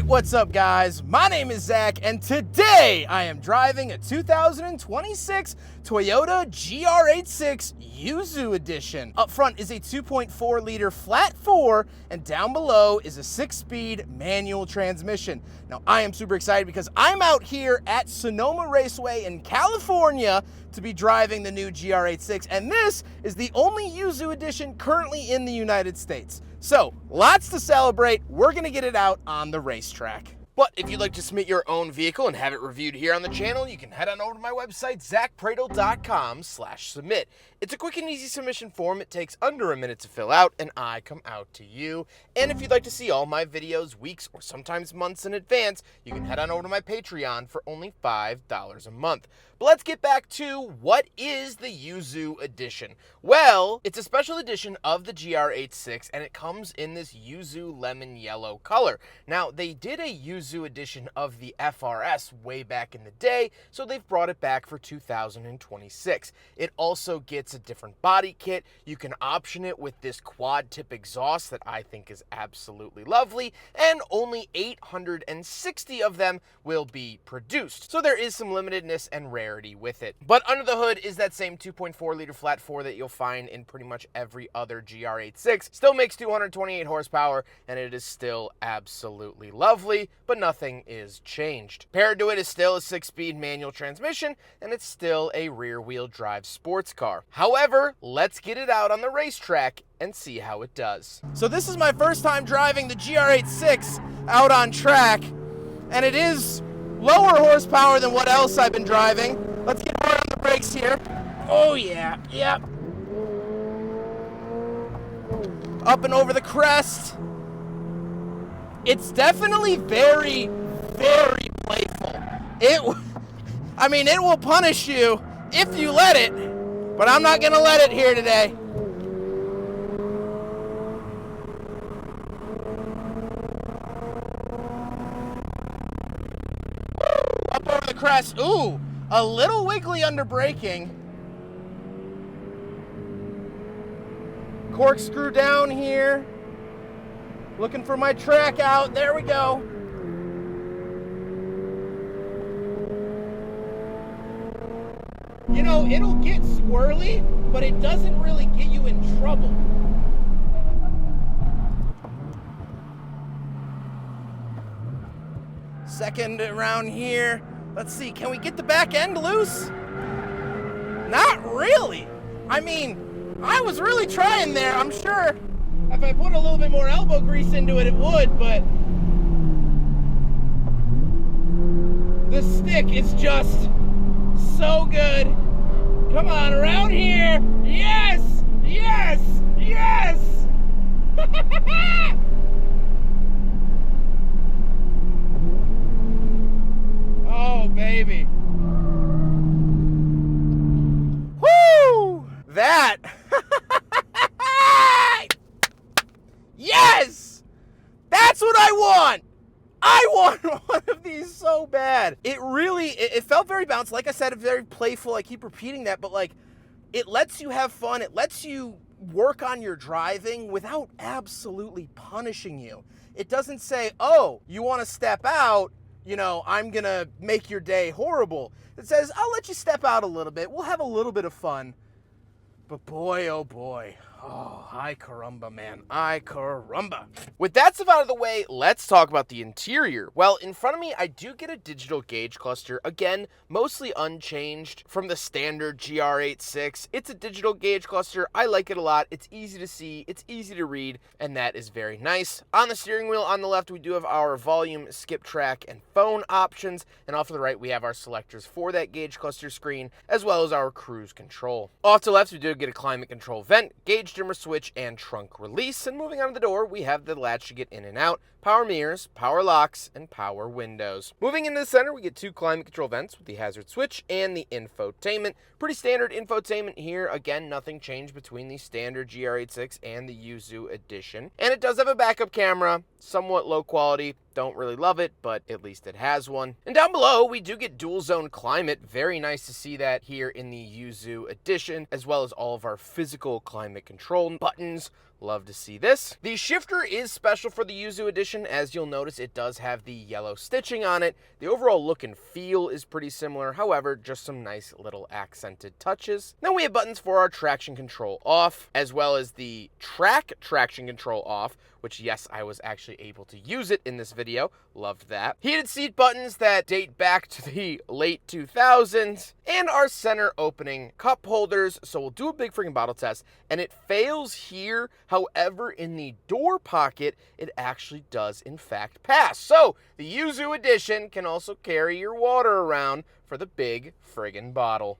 Alright, what's up guys? My name is Zach, and today I am driving a 2026 Toyota GR86 Yuzu Edition. Up front is a 2.4 liter flat 4, and down below is a 6-speed manual transmission. Now I am super excited because I'm out here at Sonoma Raceway in California to be driving the new GR86, and this is the only Yuzu Edition currently in the United States. So, lots to celebrate. We're gonna get it out on the racetrack. But if you'd like to submit your own vehicle and have it reviewed here on the channel, you can head on over to my website, zackpradel.com/submit. It's a quick and easy submission form. It takes under a minute to fill out, and I come out to you. And if you'd like to see all my videos weeks or sometimes months in advance, you can head on over to my Patreon for only $5 a month. But let's get back to what is the Yuzu Edition. Well, it's a special edition of the GR86, and it comes in this Yuzu lemon yellow color. Now, they did a Yuzu edition of the FRS way back in the day, so they've brought it back for 2026. It also gets a different body kit. You can option it with this quad tip exhaust that I think is absolutely lovely, and only 860 of them will be produced. So there is some limitedness and rarity with it. But under the hood is that same 2.4 liter flat 4 that you'll find in pretty much every other GR86. Still makes 228 horsepower, and it is still absolutely lovely, but nothing is changed. Paired to it is still a 6-speed manual transmission, and it's still a rear-wheel drive sports car. However, let's get it out on the racetrack and see how it does. So this is my first time driving the GR86 out on track, and it is lower horsepower than what else I've been driving. Let's get hard on the brakes here. Oh yeah, yep. Up and over the crest. It's definitely very, very playful. It will punish you if you let it, but I'm not gonna let it here today. Up over the crest. Ooh, a little wiggly under braking. Corkscrew down here. Looking for my track out. There we go. You know, it'll get squirrely, but it doesn't really get you in trouble. Second around here. Let's see, can we get the back end loose? Not really. I mean, I was really trying there. I'm sure if I put a little bit more elbow grease into it, it would, but the stick is just so good. Come on, around here. Yes, yes, yes. Oh, baby. Woo! That. Yes! That's what I want! I want one of these so bad. It felt very balanced. Like I said, very playful. I keep repeating that, but like, it lets you have fun. It lets you work on your driving without absolutely punishing you. It doesn't say, oh, you want to step out, you know, I'm gonna make your day horrible. It says, I'll let you step out a little bit. We'll have a little bit of fun. But boy, oh boy. Oh, ay caramba, man. Ay caramba. With that stuff out of the way, let's talk about the interior. Well, in front of me, I do get a digital gauge cluster. Again, mostly unchanged from the standard GR86. It's a digital gauge cluster. I like it a lot. It's easy to see. It's easy to read, and that is very nice. On the steering wheel on the left, we do have our volume, skip track, and phone options. And off to the right, we have our selectors for that gauge cluster screen, as well as our cruise control. Off to the left, we do get a climate control vent, gauge dimmer switch, and trunk release. And moving on to the door, we have the latch to get in and out, power mirrors, power locks, and power windows. Moving into the center, we get 2 climate control vents with the hazard switch and the infotainment. Pretty standard infotainment here. Again, nothing changed between the standard GR86 and the Yuzu Edition. And it does have a backup camera, somewhat low quality. Don't really love it, but at least it has one. And down below, we do get dual zone climate. Very nice to see that here in the Yuzu Edition, as well as all of our physical climate control buttons, Love to see this. The shifter is special for the Yuzu Edition. As you'll notice, it does have the yellow stitching on it. The overall look and feel is pretty similar. However, just some nice little accented touches. Then we have buttons for our traction control off, as well as the track traction control off, which, yes, I was actually able to use it in this video. Loved that. Heated seat buttons that date back to the late 2000s, and our center opening cup holders. So we'll do a big freaking bottle test, and it fails here. However, in the door pocket, it actually does, in fact, pass. So the Yuzu Edition can also carry your water around for the big friggin' bottle.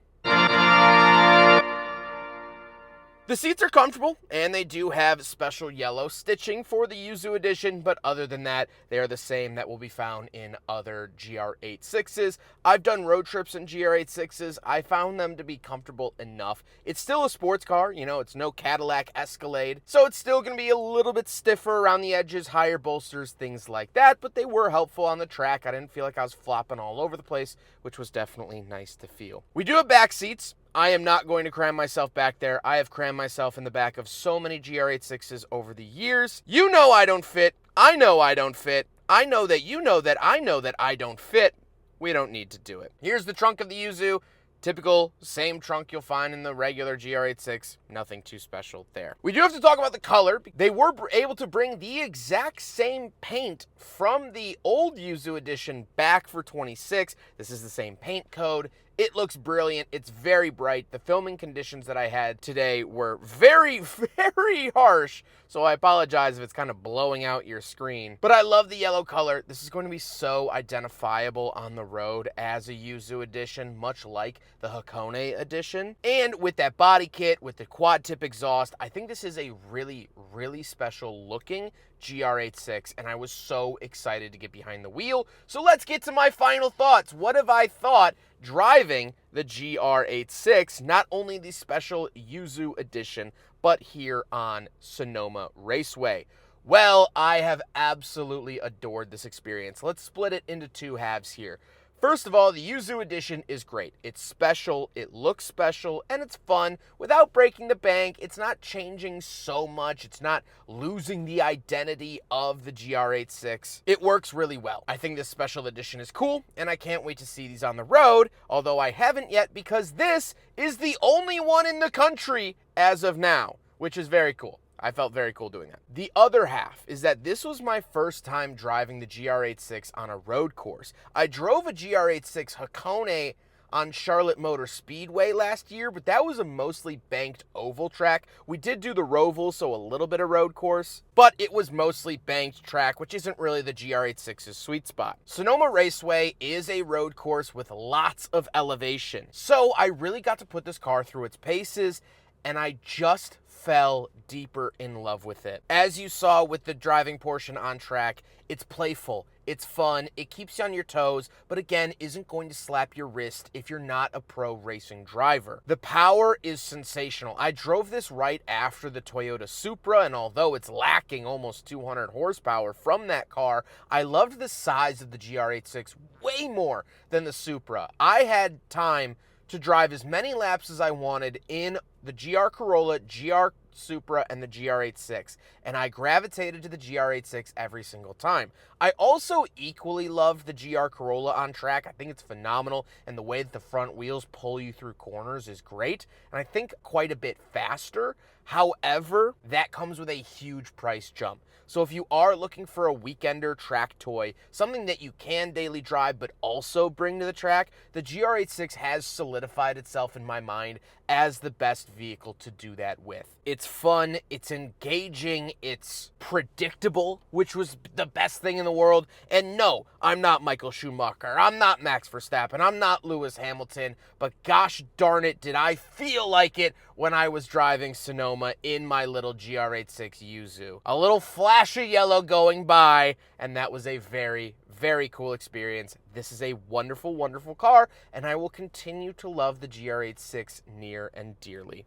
The seats are comfortable, and they do have special yellow stitching for the Yuzu Edition, but other than that, they are the same that will be found in other GR86s. I've done road trips in GR86s. I found them to be comfortable enough. It's still a sports car, you know, it's no Cadillac Escalade, so it's still going to be a little bit stiffer around the edges, higher bolsters, things like that, but they were helpful on the track. I didn't feel like I was flopping all over the place, which was definitely nice to feel. We do have back seats. I am not going to cram myself back there. I have crammed myself in the back of so many GR86s over the years. You know I don't fit. I know I don't fit. I know that you know that I know that I don't fit. We don't need to do it. Here's the trunk of the Yuzu. Typical, same trunk you'll find in the regular GR86. Nothing too special there. We do have to talk about the color. They were able to bring the exact same paint from the old Yuzu Edition back for 26. This is the same paint code. It looks brilliant. It's very bright. The filming conditions that I had today were very, very harsh, so I apologize if it's kind of blowing out your screen. But I love the yellow color. This is going to be so identifiable on the road as a Yuzu Edition, much like the Hakone Edition. And with that body kit, with the quad tip exhaust, I think this is a really, really special looking GR86, and I was so excited to get behind the wheel. So let's get to my final thoughts. What have I thought driving the GR86, not only the special Yuzu Edition, but here on Sonoma Raceway? Well, I have absolutely adored this experience. Let's split it into two halves here. First of all, the Yuzu Edition is great. It's special, it looks special, and it's fun without breaking the bank. It's not changing so much. It's not losing the identity of the GR86. It works really well. I think this special edition is cool, and I can't wait to see these on the road, although I haven't yet because this is the only one in the country as of now, which is very cool. I felt very cool doing that. The other half is that this was my first time driving the GR86 on a road course. I drove a GR86 Hakone on Charlotte Motor Speedway last year, but that was a mostly banked oval track. We did do the Roval, so a little bit of road course, but it was mostly banked track, which isn't really the GR86's sweet spot. Sonoma Raceway is a road course with lots of elevation, so I really got to put this car through its paces, and I just fell deeper in love with it. As you saw with the driving portion on track, it's playful, it's fun, it keeps you on your toes, but again, isn't going to slap your wrist if you're not a pro racing driver. The power is sensational. I drove this right after the Toyota Supra, and although it's lacking almost 200 horsepower from that car, I loved the size of the GR86 way more than the Supra. I had time to drive as many laps as I wanted in the GR Corolla, GR Supra, and the GR86, and I gravitated to the GR86 every single time. I also equally loved the GR Corolla on track. I think it's phenomenal, and the way that the front wheels pull you through corners is great, and I think quite a bit faster. However, that comes with a huge price jump. So if you are looking for a weekender track toy, something that you can daily drive but also bring to the track, the GR86 has solidified itself in my mind as the best vehicle to do that with. It's fun, it's engaging, it's predictable, which was the best thing in the world. And no, I'm not Michael Schumacher, I'm not Max Verstappen, I'm not Lewis Hamilton, but gosh darn it, did I feel like it when I was driving Sonoma in my little GR86 Yuzu. A little flash of yellow going by, and that was a very, very cool experience. This is a wonderful, wonderful car, and I will continue to love the GR86 near and dearly.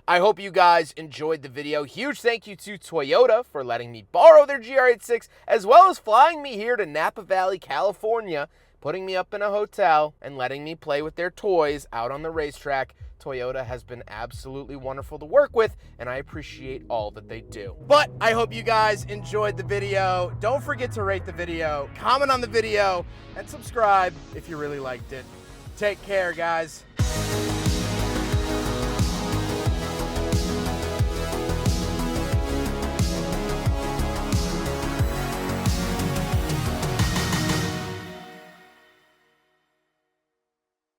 I hope you guys enjoyed the video. Huge thank you to Toyota for letting me borrow their GR86, as well as flying me here to Napa Valley, California, putting me up in a hotel and letting me play with their toys out on the racetrack. Toyota has been absolutely wonderful to work with, and I appreciate all that they do. But I hope you guys enjoyed the video. Don't forget to rate the video, comment on the video, and subscribe if you really liked it. Take care, guys.